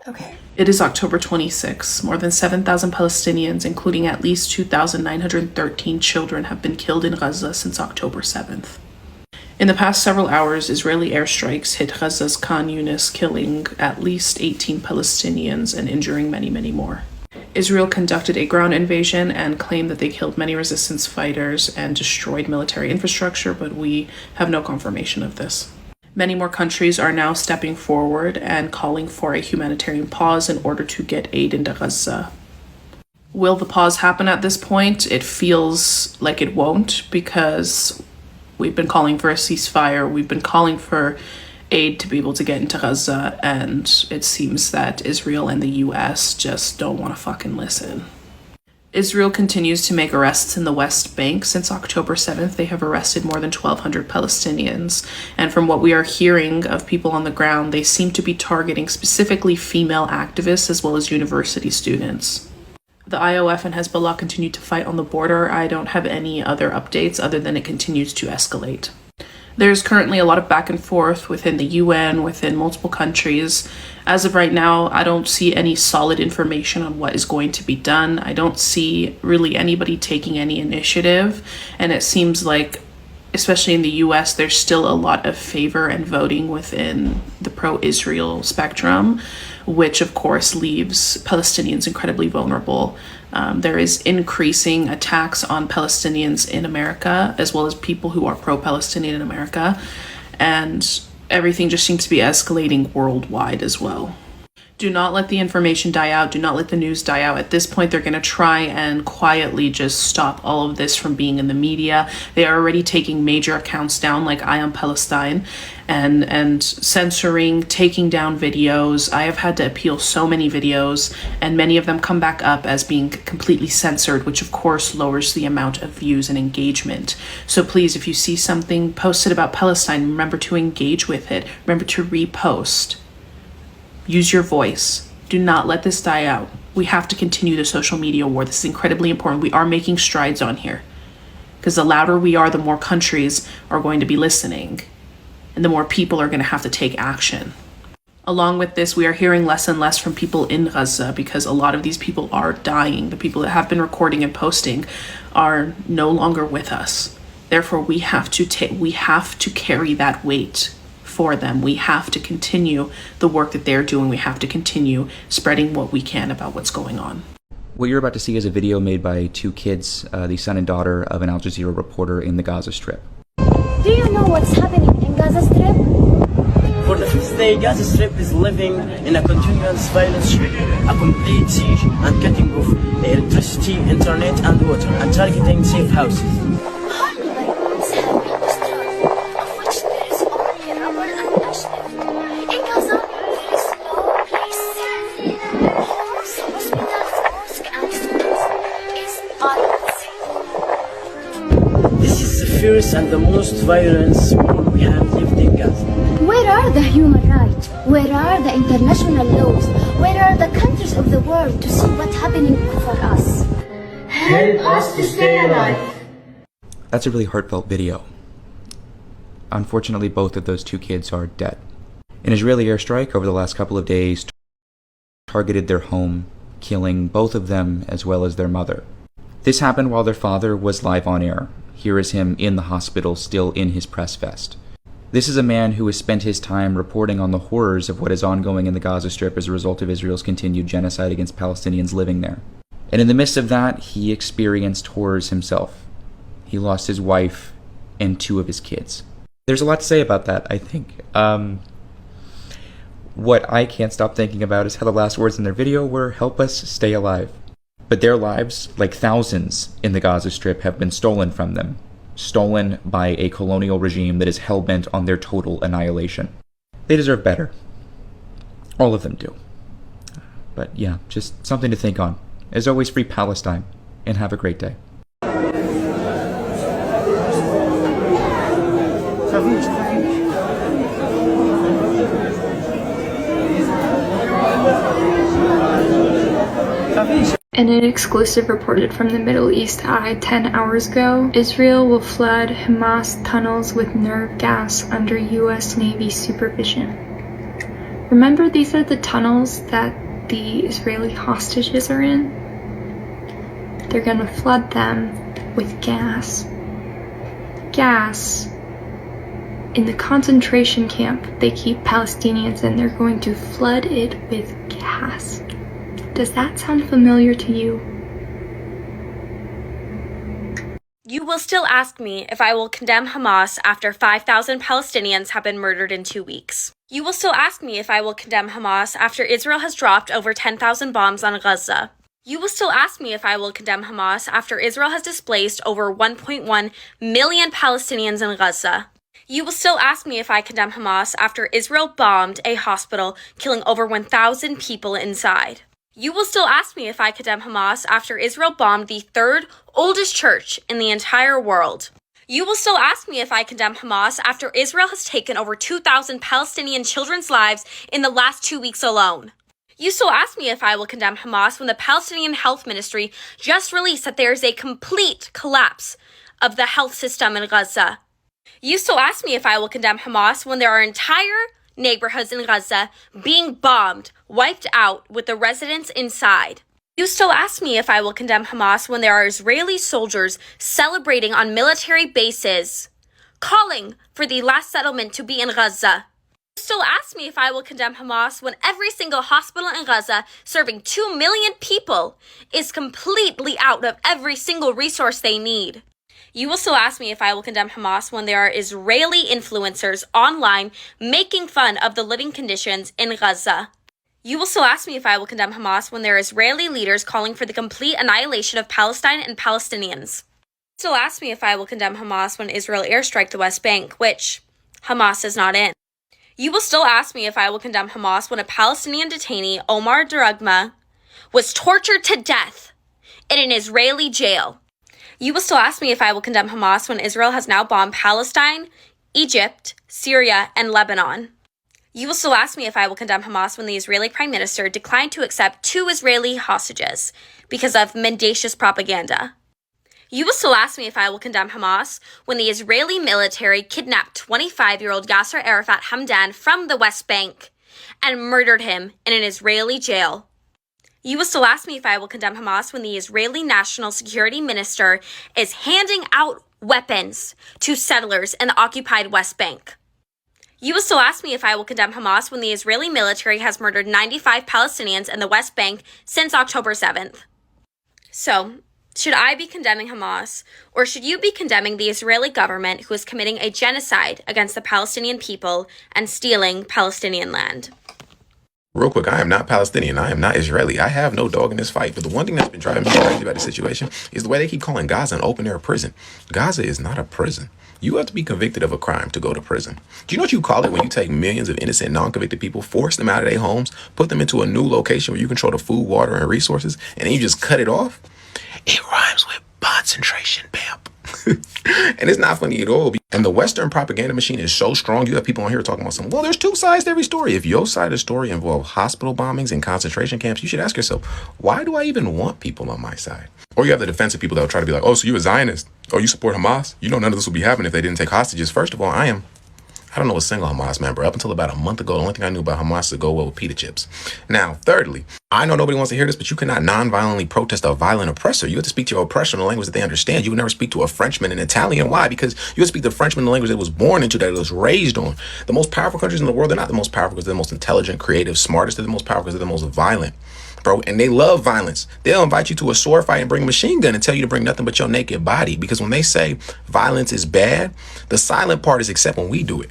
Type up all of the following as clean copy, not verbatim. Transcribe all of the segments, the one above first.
Okay. It is October 26. More than 7,000 Palestinians, including at least 2,913 children, have been killed in Gaza since October 7th. In the past several hours, Israeli airstrikes hit Gaza's Khan Yunis, killing at least 18 Palestinians and injuring many, many more. Israel conducted a ground invasion and claimed that they killed many resistance fighters and destroyed military infrastructure, but we have no confirmation of this. Many more countries are now stepping forward and calling for a humanitarian pause in order to get aid into Gaza. Will the pause happen at this point? It feels like it won't, because we've been calling for a ceasefire, we've been calling for aid to be able to get into Gaza, and it seems that Israel and the US just don't want to fucking listen. Israel continues to make arrests in the West Bank. Since October 7th, they have arrested more than 1,200 Palestinians, and from what we are hearing of people on the ground, they seem to be targeting specifically female activists as well as university students. The IOF and Hezbollah continue to fight on the border. I don't have any other updates other than it continues to escalate. There's currently a lot of back and forth within the UN, within multiple countries. As of right now, I don't see any solid information on what is going to be done. I don't see really anybody taking any initiative. And it seems like, especially in the US, there's still a lot of favor and voting within the pro-Israel spectrum, which of course leaves Palestinians incredibly vulnerable. There is increasing attacks on Palestinians in America, as well as people who are pro-Palestinian in America, and everything just seems to be escalating worldwide as well. Do not let the information die out. Do not let the news die out. At this point, they're going to try and quietly just stop all of this from being in the media. They are already taking major accounts down, like I Am Palestine, and censoring, taking down videos. I have had to appeal so many videos, and many of them come back up as being completely censored, which of course lowers the amount of views and engagement. So please, if you see something posted about Palestine, remember to engage with it. Remember to repost. Use your voice. Do not let this die out. We have to continue the social media war. This is incredibly important. We are making strides on here, because the louder we are, the more countries are going to be listening, and the more people are going to have to take action. Along with this, we are hearing less and less from people in Gaza, because a lot of these people are dying. The people that have been recording and posting are no longer with us. Therefore, we have to carry that weight for them. We have to continue the work that they're doing. We have to continue spreading what we can about what's going on. What you're about to see is a video made by two kids, the son and daughter of an Al Jazeera reporter in the Gaza Strip. Do you know what's happening in Gaza Strip? For the fifth day, Gaza Strip is living in a continuous violence, a complete siege and cutting off electricity, internet and water, and targeting safe houses. This is the fierce and the most violent war we have lived in Gaza. Where are the human rights? Where are the international laws? Where are the countries of the world to see what's happening for us? Help us to stay alive. That's a really heartfelt video. Unfortunately, both of those two kids are dead. An Israeli airstrike over the last couple of days targeted their home, killing both of them as well as their mother. This happened while their father was live on air. Here is him in the hospital, still in his press vest. This is a man who has spent his time reporting on the horrors of what is ongoing in the Gaza Strip as a result of Israel's continued genocide against Palestinians living there. And in the midst of that, he experienced horrors himself. He lost his wife and two of his kids. There's a lot to say about that, I think. What I can't stop thinking about is how the last words in their video were, "Help us stay alive." But their lives, like thousands in the Gaza Strip, have been stolen from them. Stolen by a colonial regime that is hell-bent on their total annihilation. They deserve better. All of them do. But yeah, just something to think on. As always, free Palestine, and have a great day. In an exclusive reported from the Middle East Eye 10 hours ago, Israel will flood Hamas tunnels with nerve gas under U.S. Navy supervision. Remember, these are the tunnels that the Israeli hostages are in? They're gonna flood them with gas. Gas. In the concentration camp they keep Palestinians in, they're going to flood it with gas. Does that sound familiar to you? You will still ask me if I will condemn Hamas after 5,000 Palestinians have been murdered in 2 weeks. You will still ask me if I will condemn Hamas after Israel has dropped over 10,000 bombs on Gaza. You will still ask me if I will condemn Hamas after Israel has displaced over 1.1 million Palestinians in Gaza. You will still ask me if I condemn Hamas after Israel bombed a hospital, killing over 1,000 people inside. You will still ask me if I condemn Hamas after Israel bombed the third oldest church in the entire world. You will still ask me if I condemn Hamas after Israel has taken over 2,000 Palestinian children's lives in the last 2 weeks alone. You still ask me if I will condemn Hamas when the Palestinian Health Ministry just released that there is a complete collapse of the health system in Gaza. You still ask me if I will condemn Hamas when there are entire neighborhoods in Gaza being bombed, wiped out with the residents inside. You still ask me if I will condemn Hamas when there are Israeli soldiers celebrating on military bases, calling for the last settlement to be in Gaza. You still ask me if I will condemn Hamas when every single hospital in Gaza serving 2 million people is completely out of every single resource they need. You will still ask me if I will condemn Hamas when there are Israeli influencers online making fun of the living conditions in Gaza. You will still ask me if I will condemn Hamas when there are Israeli leaders calling for the complete annihilation of Palestine and Palestinians. You will still ask me if I will condemn Hamas when Israel airstriked the West Bank, which Hamas is not in. You will still ask me if I will condemn Hamas when a Palestinian detainee, Omar Daragma, was tortured to death in an Israeli jail. You will still ask me if I will condemn Hamas when Israel has now bombed Palestine, Egypt, Syria, and Lebanon. You will still ask me if I will condemn Hamas when the Israeli Prime Minister declined to accept 2 Israeli hostages because of mendacious propaganda. You will still ask me if I will condemn Hamas when the Israeli military kidnapped 25-year-old Yasser Arafat Hamdan from the West Bank and murdered him in an Israeli jail. You will still ask me if I will condemn Hamas when the Israeli National Security Minister is handing out weapons to settlers in the occupied West Bank. You will still ask me if I will condemn Hamas when the Israeli military has murdered 95 Palestinians in the West Bank since October 7th. So, should I be condemning Hamas, or should you be condemning the Israeli government who is committing a genocide against the Palestinian people and stealing Palestinian land? Real quick, I am not Palestinian. I am not Israeli. I have no dog in this fight. But the one thing that's been driving me crazy about the situation is the way they keep calling Gaza an open-air prison. Gaza is not a prison. You have to be convicted of a crime to go to prison. Do you know what you call it when you take millions of innocent, non-convicted people, force them out of their homes, put them into a new location where you control the food, water, and resources, and then you just cut it off? It rhymes with concentration camp. And it's not funny at all. And the Western propaganda machine is so strong. You have people on here talking about something. Well, there's 2 sides to every story. If your side of the story involves hospital bombings and concentration camps, you should ask yourself, why do I even want people on my side? Or you have the defensive people that will try to be like, oh, so you're a Zionist? Oh, you support Hamas? You know none of this would be happening if they didn't take hostages. First of all, I don't know a single Hamas member. Up until about a month ago, the only thing I knew about Hamas is to go well with pita chips. Now, thirdly, I know nobody wants to hear this, but you cannot non-violently protest a violent oppressor. You have to speak to your oppressor in a language that they understand. You would never speak to a Frenchman in Italian. Why? Because you would speak to a Frenchman in the language that it was born into, that it was raised on. The most powerful countries in the world, they're not the most powerful because they're the most intelligent, creative, smartest. They're the most powerful because they're the most violent. Bro, and they love violence. They'll invite you to a sword fight and bring a machine gun and tell you to bring nothing but your naked body. Because when they say violence is bad, the silent part is except when we do it.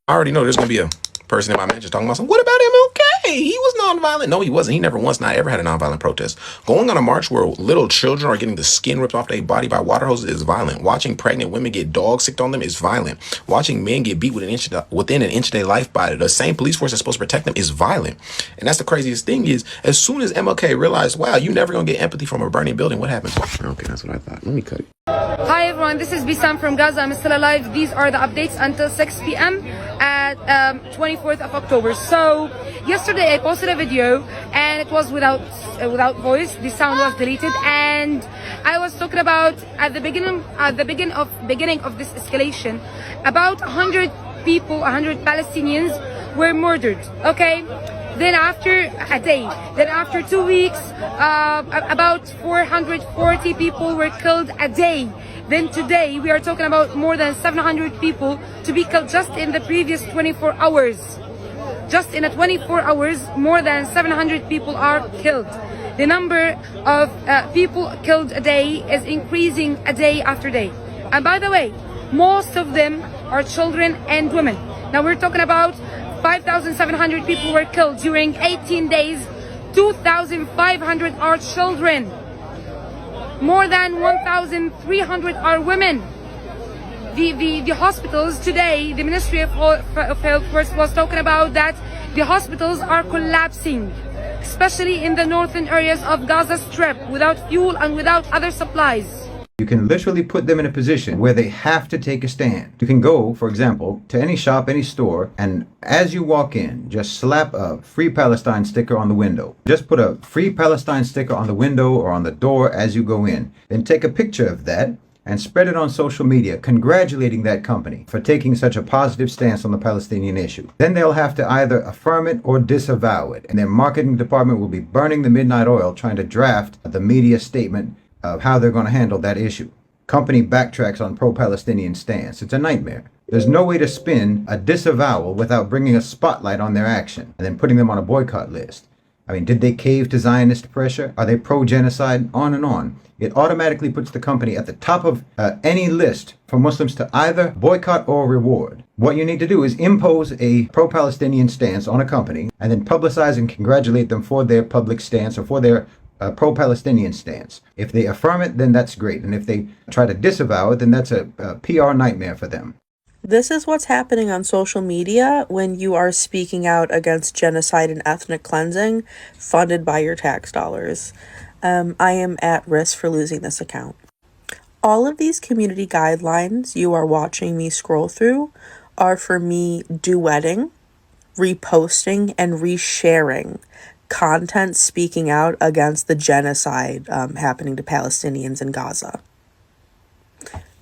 I already know there's going to be a person in my mansion talking about something. What about MLK? He was nonviolent. No, he wasn't. He never once, not ever had a nonviolent protest. Going on a march where little children are getting the skin ripped off their body by water hoses is violent. Watching pregnant women get dogs sicked on them is violent. Watching men get beat within an inch of their life by the same police force that's supposed to protect them is violent. And that's the craziest thing is, as soon as MLK realized, wow, you never going to get empathy from a burning building, what happened? Okay, that's what I thought. Let me cut it. Hi everyone, this is Bissam from Gaza. I'm still alive. These are the updates until 6 p.m. at 24th of October. So yesterday I posted a video and it was without voice. The sound was deleted, and I was talking about at the beginning of this escalation about 100 people, 100 Palestinians were murdered, okay? Then after a day, then after 2 weeks, about 440 people were killed a day. Then today, we are talking about more than 700 people to be killed just in the previous 24 hours. Just in the 24 hours, more than 700 people are killed. The number of people killed a day is increasing a day after day. And by the way, most of them are children and women. Now we're talking about 5,700 people were killed during 18 days. 2,500 are children. More than 1,300 are women. The hospitals today, the Ministry of Health was talking about that the hospitals are collapsing, especially in the northern areas of Gaza Strip, without fuel and without other supplies. You can literally put them in a position where they have to take a stand. You can go, for example, to any shop, any store, and as you walk in, just slap a Free Palestine sticker on the window. Just put a Free Palestine sticker on the window or on the door as you go in. Then take a picture of that and spread it on social media, congratulating that company for taking such a positive stance on the Palestinian issue. Then they'll have to either affirm it or disavow it, and their marketing department will be burning the midnight oil trying to draft the media statement of how they're going to handle that issue. Company backtracks on pro-Palestinian stance. It's a nightmare. There's no way to spin a disavowal without bringing a spotlight on their action and then putting them on a boycott list. I mean, did they cave to Zionist pressure? Are they pro-genocide? On and on. It automatically puts the company at the top of any list for Muslims to either boycott or reward. What you need to do is impose a pro-Palestinian stance on a company and then publicize and congratulate them for their public stance or for their pro-Palestinian stance. If they affirm it, then that's great. And if they try to disavow it, then that's a PR nightmare for them. This is what's happening on social media when you are speaking out against genocide and ethnic cleansing funded by your tax dollars. I am at risk for losing this account. All of these community guidelines you are watching me scroll through are for me duetting, reposting, and resharing content speaking out against the genocide happening to Palestinians in Gaza.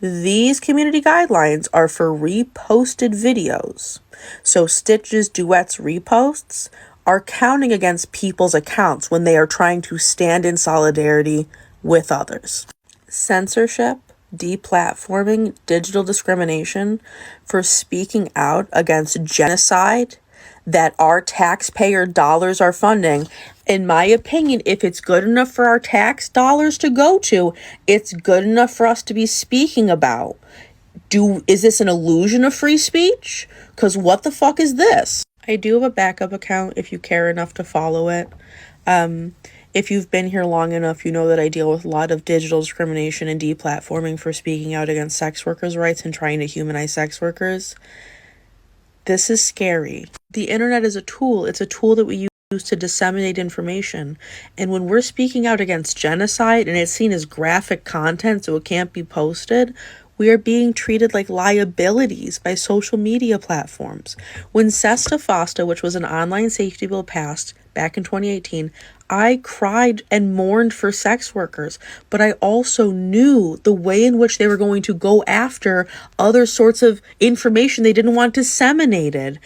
These community guidelines are for reposted videos. So Stitch's duets reposts are counting against people's accounts when they are trying to stand in solidarity with others. Censorship, deplatforming, digital discrimination for speaking out against genocide that our taxpayer dollars are funding. In my opinion, if it's good enough for our tax dollars to go to, it's good enough for us to be speaking about. Is this an illusion of free speech? Because what the fuck is this? I do have a backup account if you care enough to follow it. If you've been here long enough, you know that I deal with a lot of digital discrimination and deplatforming for speaking out against sex workers' rights and trying to humanize sex workers. This is scary. The internet is a tool. It's a tool that we use to disseminate information. And when we're speaking out against genocide and it's seen as graphic content so it can't be posted, we are being treated like liabilities by social media platforms. When Sesta Fosta, which was an online safety bill, passed back in 2018, I cried and mourned for sex workers, but I also knew the way in which they were going to go after other sorts of information they didn't want disseminated.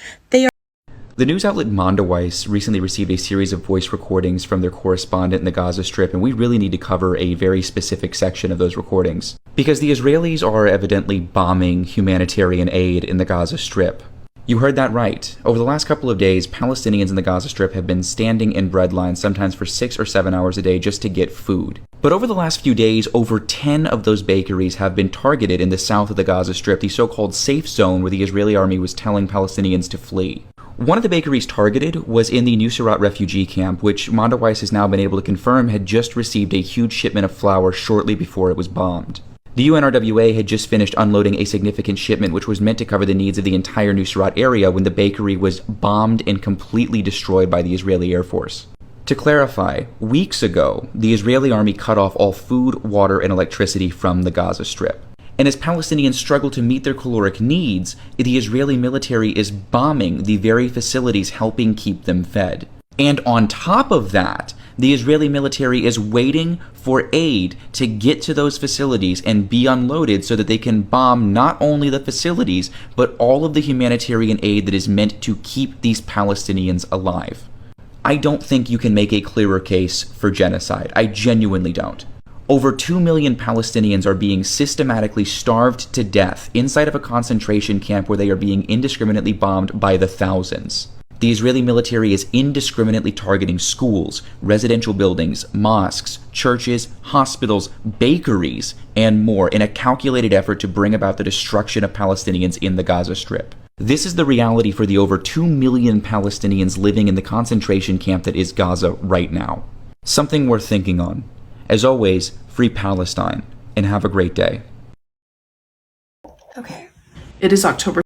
The news outlet Mondoweiss recently received a series of voice recordings from their correspondent in the Gaza Strip, and we really need to cover a very specific section of those recordings. Because the Israelis are evidently bombing humanitarian aid in the Gaza Strip. You heard that right. Over the last couple of days, Palestinians in the Gaza Strip have been standing in bread lines sometimes for 6 or 7 hours a day just to get food. But over the last few days, over 10 of those bakeries have been targeted in the south of the Gaza Strip, the so-called safe zone where the Israeli army was telling Palestinians to flee. One of the bakeries targeted was in the Nuseirat refugee camp, which Mondoweiss has now been able to confirm had just received a huge shipment of flour shortly before it was bombed. The UNRWA had just finished unloading a significant shipment which was meant to cover the needs of the entire Nuseirat area when the bakery was bombed and completely destroyed by the Israeli Air Force. To clarify, weeks ago, the Israeli army cut off all food, water, and electricity from the Gaza Strip. And as Palestinians struggle to meet their caloric needs, the Israeli military is bombing the very facilities helping keep them fed. And on top of that, The Israeli military is waiting for aid to get to those facilities and be unloaded so that they can bomb not only the facilities, but all of the humanitarian aid that is meant to keep these Palestinians alive. I don't think you can make a clearer case for genocide. I genuinely don't. Over 2 million Palestinians are being systematically starved to death inside of a concentration camp where they are being indiscriminately bombed by the thousands. The Israeli military is indiscriminately targeting schools, residential buildings, mosques, churches, hospitals, bakeries, and more in a calculated effort to bring about the destruction of Palestinians in the Gaza Strip. This is the reality for the over 2 million Palestinians living in the concentration camp that is Gaza right now. Something worth thinking on. As always, free Palestine, and have a great day. Okay. It is October